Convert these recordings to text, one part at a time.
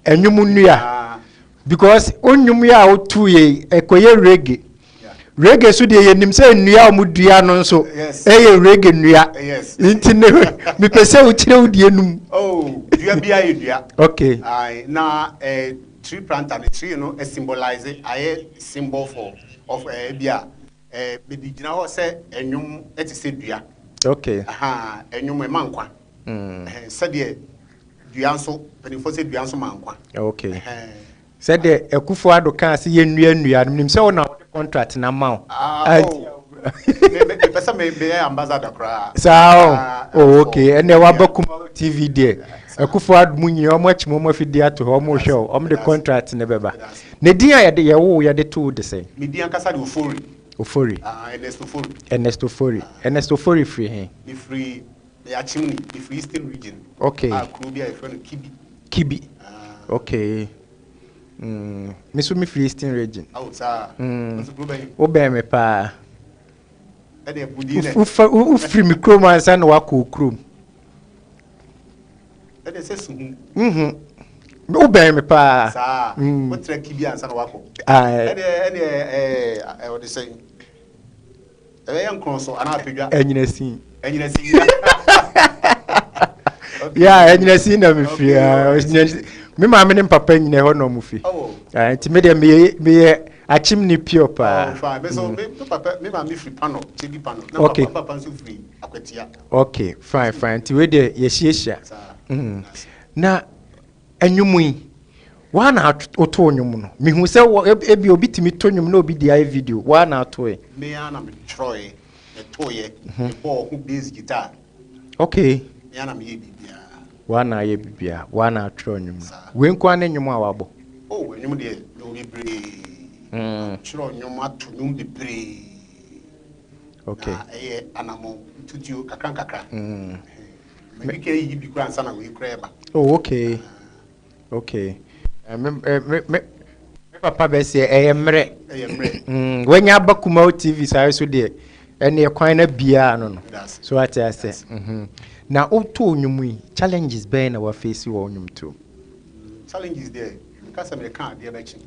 Enyumunua. Because onyumya o 2 ye ekoye reggae. Reggae so de nim say nnua omudua no so eye reggae nnua. Yes. Nti ne me pese o kire wo de enum. Oh, dua bia ye dua. Okay. Na tree plant and tree a symbolize a symbol for of bia be di gina ho say enwum etise dua. Okay. Enwum e mankwa. Say de dua nso penifo say dua nso mankwa. Okay. Said the Ekufo Ado can see ye nnua nim say ona contract na ma o. The person may be ambassador cra. Okay. And wa ba KUMAWOOD TV there. Ekufo Ado munyi o machi mo mafidi ato ho mo show. The contract ne beba. Ne din ya de ye wo ya de to de say. Me din kasa de Ofori. Ofori. Ernesto Ofori free he. Be free the Achimni, the free Eastern region. Okay. Krubia a friend Kibi. Okay. Me so me free Eastern region. Obey me pa. U free me chrome and san wa ko chrome. Obey me pa. What track Kibi and san wa ko. What they say? Young Consul and I Enyinasi. Yeah, Enyinasi na me free. Me ma me papa nyine ho no mufi. Nti me de me achimni pure pa. Fine. Me papa me ma me free panel, TV panel. Na papa so free akwatia. Okay, fine. Nti we de yehia. Na enwumui. Wa na oto onwum no. Me hu se ebi obi timi to nwum na obi di video. Wa na ato e. Me ana me troye, me toye, me ball who bass guitar. Okay. Me ana me bibia. Wana ye bibia, wana atro nwum. We nkwa na nwum a wabo. Oh, nwum de no bebre. Tro nwum ato nwum bebre. Okay. Anamo tutu kakra. Me ke yi bi kura ansa na we kura eba. Oh, okay. Okay. Me papa be say eyemre. Wenya ba KUMAWOOD TV sai so de ene kwan na bia no no. So what I say. Na oto nwum yi challenges be na wa face wo nwum to. Challenges there because me can dey be chin.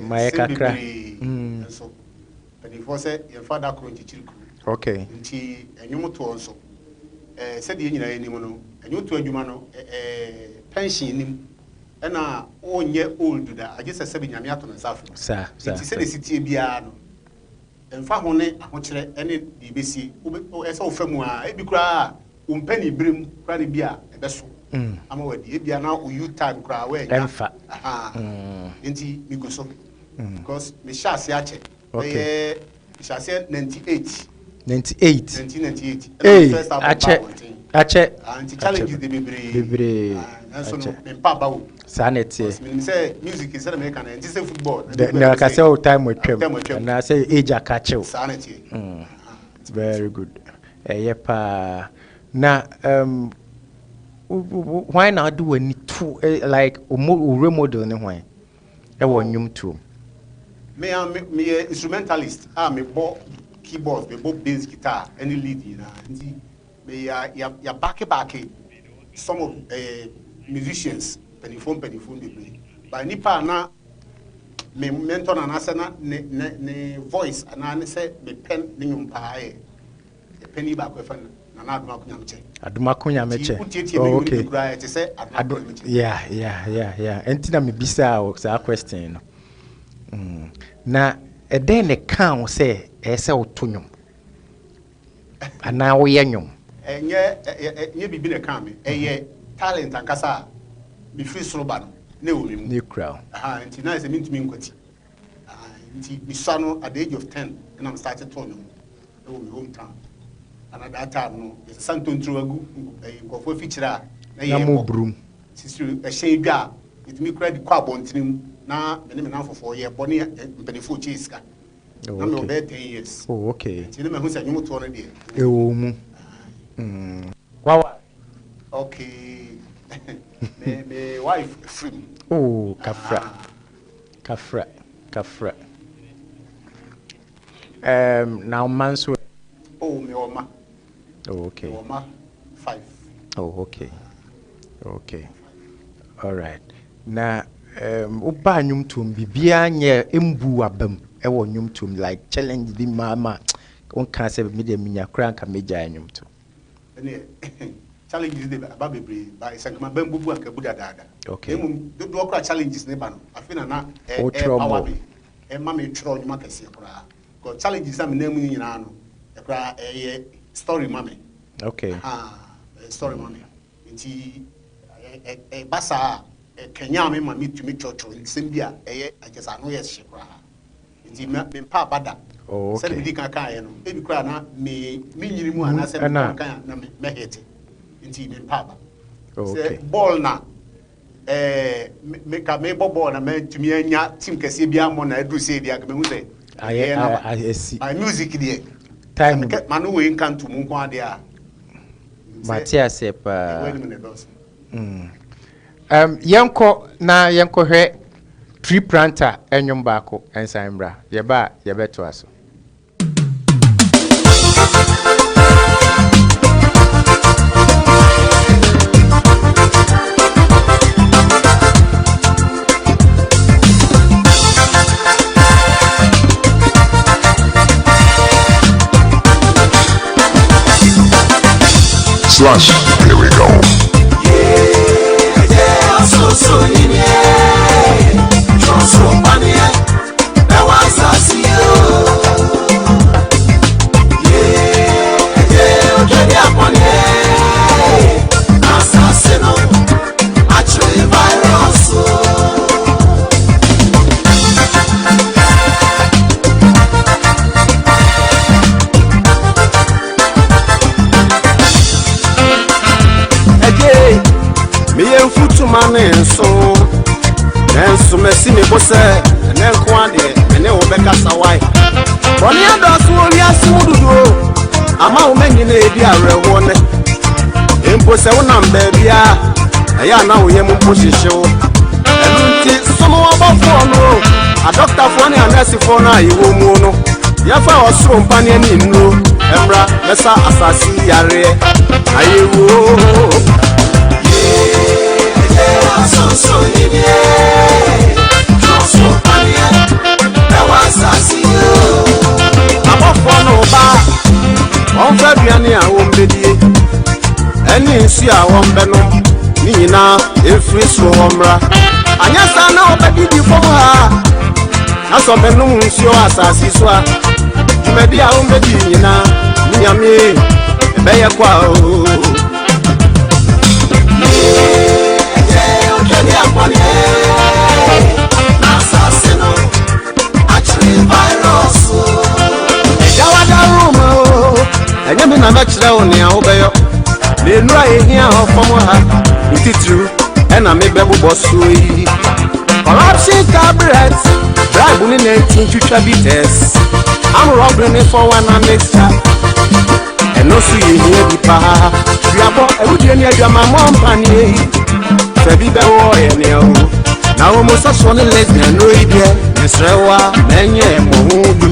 My kakra. So but if say your father kro nchichiriku. Okay. Nti enwum to onso. Said the nyina enim no enwum to adwuma no pension nim na onye old da agese se be nyame ato nsafo. Sa. Nti se de sitie bia no emfa ho ne ahokere ene de besi ese wo famu a ebi kura umpani brim kura ne bia ebeso ama wadi ebia na u time kura we nya emfa nti mi go so because me sha se ache okay sha se 98 1998 ache anti challenge de bebre so no me pa bawo sanity me say music is American and this football na ka say time we twem na say age akache sanity it's very good yepa na why not do any two like role model ne why e wo nyum to me instrumentalist me bo keyboard me bo bass guitar any lead na nti me ya back some of musicians penifon they play but nipa na me mentor na na ne voice na say me pen ne nyum pa e penny back we fan na aduma kunya meche okay yeah entina me bisa o sa question no na e den ne kan say e say otonyum ana wo yanyum enye bibi ne kan me eye talent ankasa me free sloba no na wo mu ni crowd nti na say me ntumi nkwati nti me sano at the age of 10 and I'm started to know my hometown and at that time no it's santo ntruagu nkofo fichira na ye mo brum sisi e hyen dwa it me credit kwa bontinim na me na fofo ye boni mpanifo chiska na me obe 10 years oh okay nti na me hu sa nyumo to no de e wo mu wawa okay me wife free oh kafra now manso oh me oma oh okay oma 5 oh okay All right. Na uba nyumtum bibia nye embu abam ewo nyumtum like challenge bi mama on kan se me de minya kra nka meja nyumtum. Challenges de ba bebre ba isankama bambubu anka buda dada. Okay. Emu do okra challenges ne ba no. Afina na power me. Ma me tro nyuma kese kra. Ko challenges am na mu nyina no. Kra story mame. Okay. Story mame. Nti basa Kenya me ma me tumi chocho nsem bia ajesa no yes shekra. Nti me pa bada. Oh, okay. Sɛ bi kan kan no ebi kra na me nyiri mu ana sɛ me kan na me hete. Nti me pa ba. Okay. Ball na me ka me ball na me tumi anya team kese bia mo na edu se dia ka me hu sɛ I music there. Time manu we nkan to mu nko ade a. Matia sepa. Yanko hwe tree planter enyum baako ensan bra. Ye beto aso. Slash, here we go. Yeah, so money, that was us, yeah, money, assassino, actually virus. Futu mane so mesi me bose ene nko ade ene wo beka sawai oni adosu ori asimududu ama wo menyi na ebi arewo ne empo se wo nam ba bia aya na wo yem mpo hihyew enu nti somo wo bofo no a doctor fo ne anesi fo na ayewo mu no ya fa osoro mpane ani nnu emra mesa asasi yare ayewo So yeah, so funny. That was us, I'm off for no bar. On Fabiani, I won't be any see I won't be no. Nina, if we so homra. And yes, I know baby before her. I saw the noon, your assassin. You may be a home baby, Nina, me, a bear quo. Assassino, actually virus. Yawada room, and you mean I'm actually only over. The right here from her, it is true, and I make baby boss. Corruption cabinets, driving in 18 future beaters. I'm robbing it for one I make that. And no see you here, the power. We are both every day, you're my mom, Fanny. Baby, be warrior now. Now almost as one lesbian, no idea. Miss Rewa, Many, Mohudu.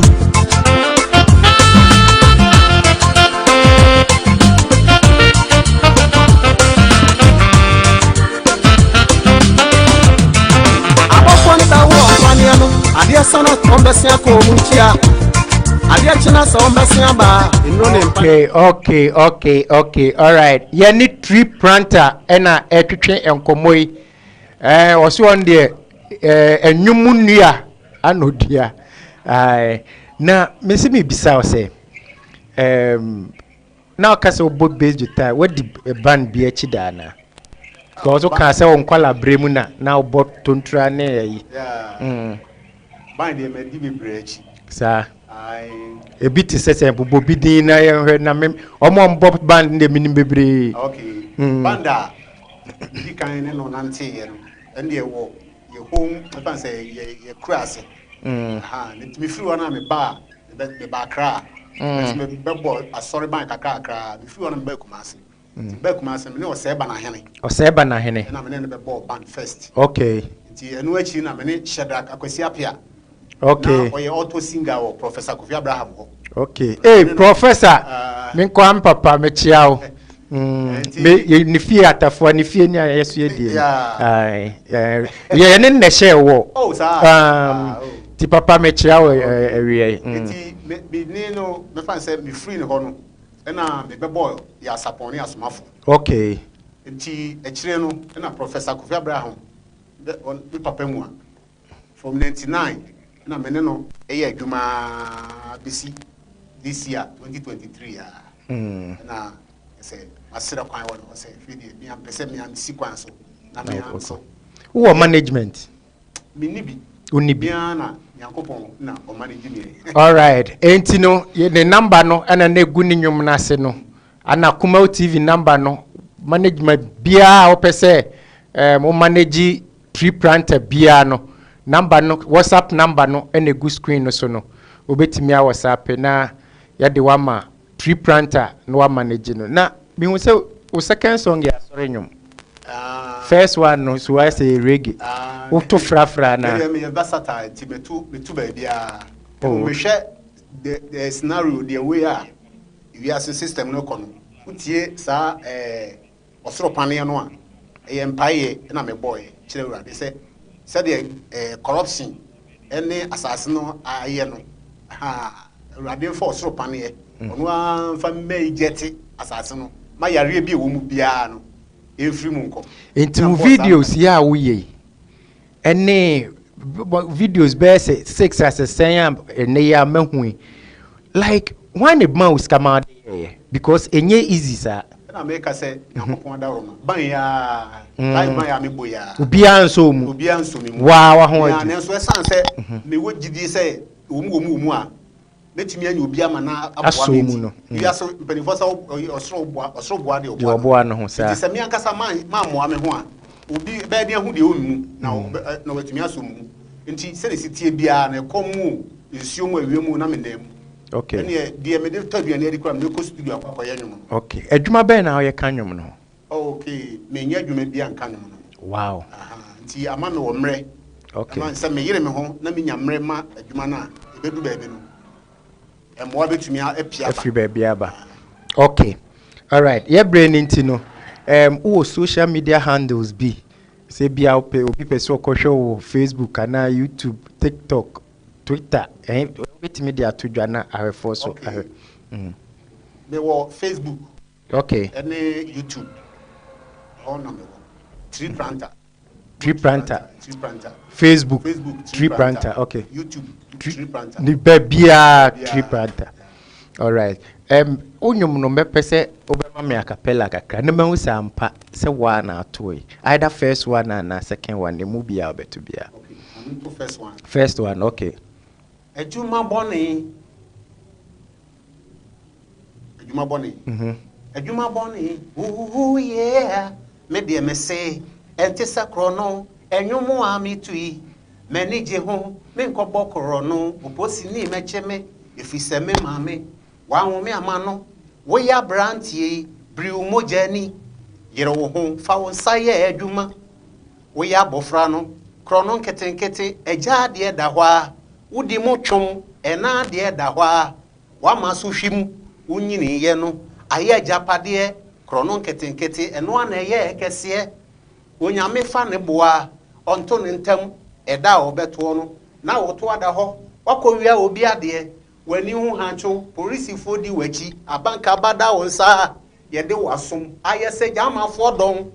About one that was Maniano, I dear son of Combasia Comutia. I dear Chinas on Bassiamba. Okay. All right. You need tree planter and a etche and komoi. Also on the enyumunia anodia. Na mesi me bisa say. Now kasa both base guitar. What the band be chidana? Also can say on kwala bremuna now bot tontra ne. Yeah. Band dey me di breach. Sir. A bit is set up Bobby na omo bob band the minim bebre. Okay. Banda di kan no nante ye no and ye wo ye home I say ye crass. Let me free one me ba kra. Me bebo asori ban kakra me free one be kumase. Be kumase me no se ba na hene. O se ba na hene. Na me ne be ball band first. Okay. Nti enu achi na me ne Shadrack Akwasi Apia. Okay. Now, auto singer or Professor Kofi Abraham. Okay. Hey, Professor. Minko am papa me chiao. me ni fie atafo ni fie ni ayeso ye die ye ne ne share wo oh sa ti papa me chia wo ewie nti me ni no me fan say me free ne ho no na me be boy ya saponi asomafo okay nti e kire no na Professor Kofi Abraham be papa mu a from 99 na me ne no e ya adwuma bisi this year 2023 na say asira kwan wo say fidi me am pese me am si kwan so na me am so who management me ni bi oni bi na yakopon na o manage me all right enti no the number no ana na egu ni nwum na se no ana KUMAWOOD TV number no management bia o pese o manage tree planter bia no number no WhatsApp number no ena egu screen no so no obetimi a WhatsApp na ya de wama tree planter no wa manage no na me hu say o second song ya sore nwum first one no so I say reggae o to frafra na me versatile ti metu ba bia me hwe the scenario the way we are system no kono utie sa osoro pane no a empaye na me boy kire urade say the corruption any assassin no aye no urade for osoro pane ono anfa me jeti assassin no ma yare bi wo mu bia no efri mu nko into videos ya wo ye any videos be say 6 as a saying ene ya mahu like when the mouse come out because enye easy sir na make say yakopon da roma ban ya live ban ya me boya obi anso mu wa ho ya ne so esan say me wo gidi say omu a metimi anya obi ama na aboa me ya so penifo sa osoro boa de oboa no ho sir se me ankasa ma moa me ho a obi be de hu de omu na wetimi asomu nti se ne sitie bia na ekomu nsuo mu awiemu na me ndem okay ene de me de tadua na edi kra me ko studio akwa ya nwum okay adwuma be na ye ka nwum no okay me nya adwuma bia nka nwum no wow nti ama me wo mre okay ama se me yire me ho na me nya mre ma adwuma na ebedu ba ebe no emwa betumi apia every baby aba okay all right ye brain nti no who social media handles be say bia obi person ko show Facebook na YouTube TikTok Twitter betimi dia to dwana ahefo so me wo Facebook okay and YouTube all number tree planter Facebook tree planter okay YouTube tree planter ni bia tree planter all right onyum no mepese obema me acapella kakra na mahu sampa se wa na atoy either first one and second one the movie obeto bia okay I'm to first one okay Ejuma boni yeah me de me say enti sakro no enwumu amitui mani je ho me nkobo koro no oposi ni mecheme efise me mame wa hu me amano wo ya brantie briu mojani yere wo ho fa wo saye adwuma wo ya bofra no krono nketenkete eja de da hwa wudi mo twom ena de da hwa wa maso hwim unyini ye no aye japade krono nketenkete eno ana ye kese onyame fa ne boa onto ne ntam eda obeto no na woto ada ho wakowia obi ade wani hu hancho polisi fodi wachi abanka bada wonsa ye de wasom aye se jama fodon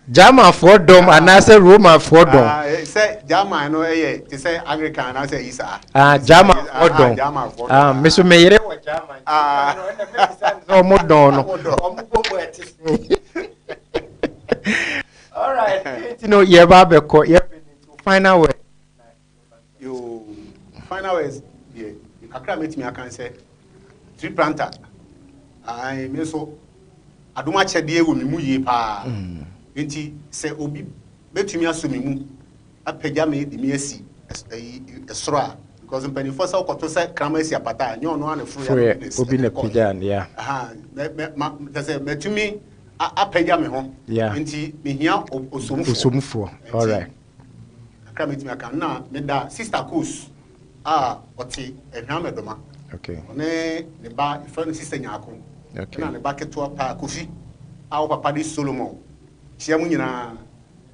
Jama for dom and I say Roma for dom. Say Jama no to say Anglican I say Isa. Jama for dom. Miss Mayre or Jama. No more don. All right. You know, yeah, Babco, yeah, final way. You final ways, yeah. You can meet me, I can say tree planter. I mean, so I do much a deal with me, pa. Nti se obi betumi asomi mu apagya me de me asi esoro a because mpani for sa okoto se krama asi apata anyo no ana furu ya obi na pagya ya me se betumi apagya me ho nti me hia osomfo all right krama etumi aka na me da sister course oti ehwa medoma okay one ne ba friend sister nyako Okay. Na ne baketo pa Kofi. Awo papa di Solomon. Chia mu nyina.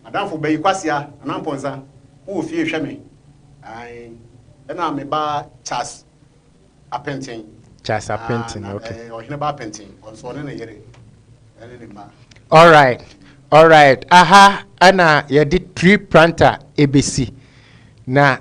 Madam fo bayi kwasia anamponza. Wo fie hwe me. Ai. Na me ba Charles Apentin. Charles Apentin, okay. Ohine ba Apentin. Onso ne yere. Ene ne ba. All right. Aha, ana yedi tree planter ABC. Na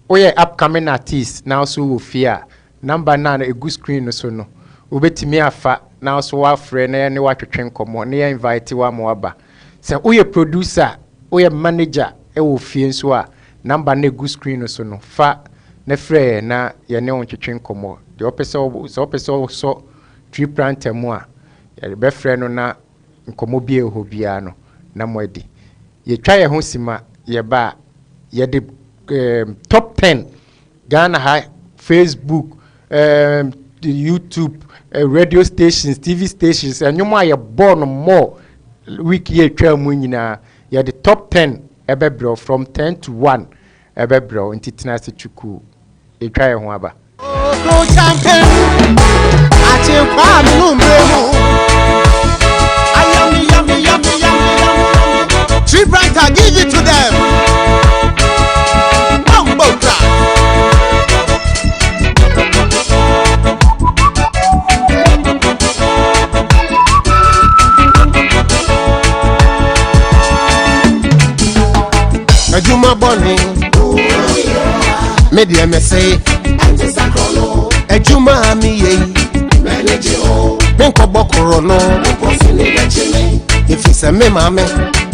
oye upcoming artist now so wo fear. Number 9 a good screen so no. Ubetimi afa now so wa friend na ne wa twetwen komo na invite wa mo aba. Se oye producer, oye manager e wo fie so a number na good screen so no. Fa na frɛ na ye ne won twetwen komo. De opese so tree planter mu a ye be frɛ no na nkomo bi eho bia no na moadi ye twa ye ho sima ye ba ye de top 10 Ghana high Facebook YouTube radio stations TV stations anyuma ye born more week ye twa mu nyina ye de top 10 ebebro from 10 to 1 ebebro ntitina se chuku ye twa ye ho aba go champion ati kwa mu mbremu Tree planter, give it to them. Bumbo crack. Ejuma Bonnie, media me say, Ejuma mi ye, Benko Bokorono, if it's a me mame.